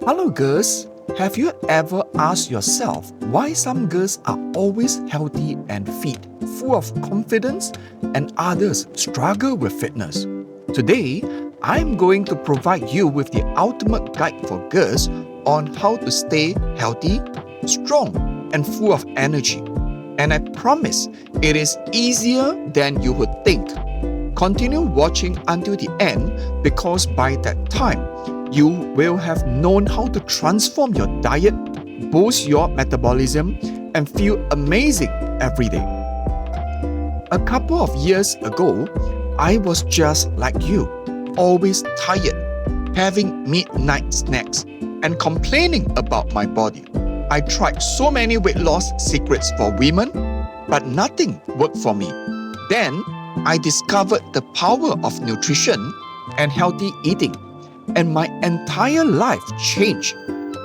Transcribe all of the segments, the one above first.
Hello, girls. Have you ever asked yourself why some girls are always healthy and fit, full of confidence, and others struggle with fitness? Today, I'm going to provide you with the ultimate guide for girls on how to stay healthy, strong, and full of energy. And I promise it is easier than you would think. Continue watching until the end because by that time, you will have known how to transform your diet, boost your metabolism, and feel amazing every day. A couple of years ago, I was just like you, always tired, having midnight snacks, and complaining about my body. I tried so many weight loss secrets for women, but nothing worked for me. Then, I discovered the power of nutrition and healthy eating, and my entire life changed.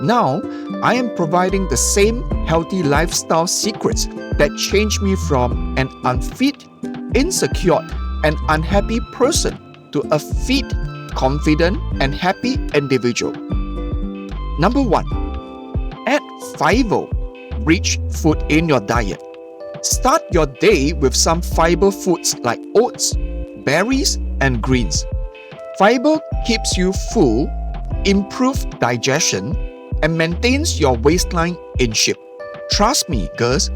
Now, I am providing the same healthy lifestyle secrets that changed me from an unfit, insecure, and unhappy person to a fit, confident, and happy individual. Number 1. Add fiber-rich food in your diet. Start your day with some fiber foods like oats, berries, and greens. Fiber keeps you full, improves digestion, and maintains your waistline in shape. Trust me, girls,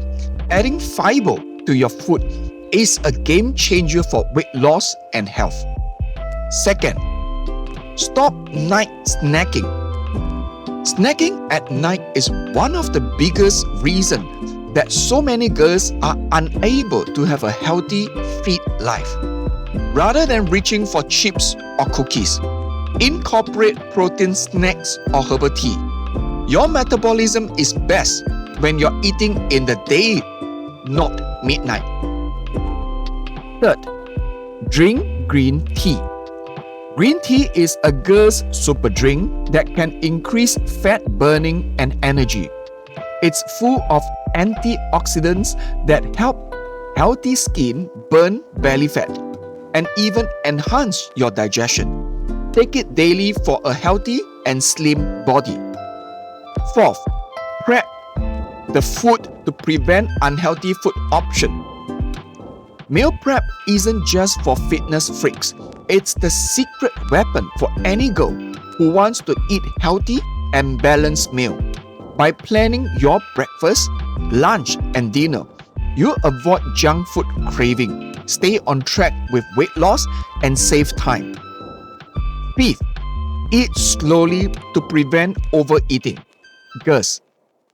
adding fiber to your food is a game changer for weight loss and health. Second, stop night snacking. Snacking at night is one of the biggest reasons that so many girls are unable to have a healthy, fit life. Rather than reaching for chips or cookies, incorporate protein snacks or herbal tea. Your metabolism is best when you're eating in the day, not midnight. Third, drink green tea. Green tea is a girl's super drink that can increase fat burning and energy. It's full of antioxidants that help healthy skin burn belly fat and even enhance your digestion. Take it daily for a healthy and slim body. Fourth, prep the food to prevent unhealthy food option. Meal prep isn't just for fitness freaks. It's the secret weapon for any girl who wants to eat healthy and balanced meal. By planning your breakfast, lunch, and dinner, you avoid junk food craving, stay on track with weight loss, and save time. Fifth, eat slowly to prevent overeating. Girls,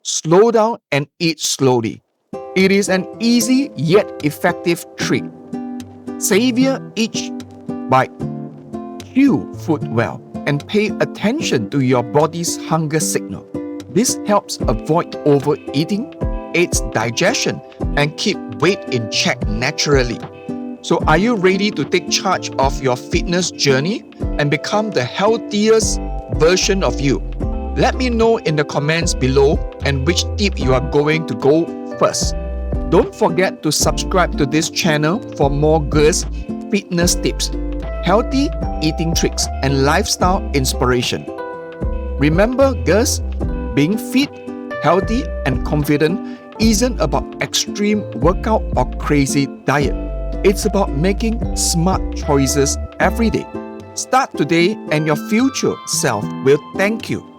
slow down and eat slowly. It is an easy yet effective trick. Savor each bite. Chew food well and pay attention to your body's hunger signal. This helps avoid overeating, aids digestion, and keep weight in check naturally. So are you ready to take charge of your fitness journey and become the healthiest version of you? Let me know in the comments below and which tip you are going to go first. Don't forget to subscribe to this channel for more girls' fitness tips, healthy eating tricks, and lifestyle inspiration. Remember, girls, being fit, healthy, and confident isn't about extreme workout or crazy diet. It's about making smart choices every day. Start today and your future self will thank you.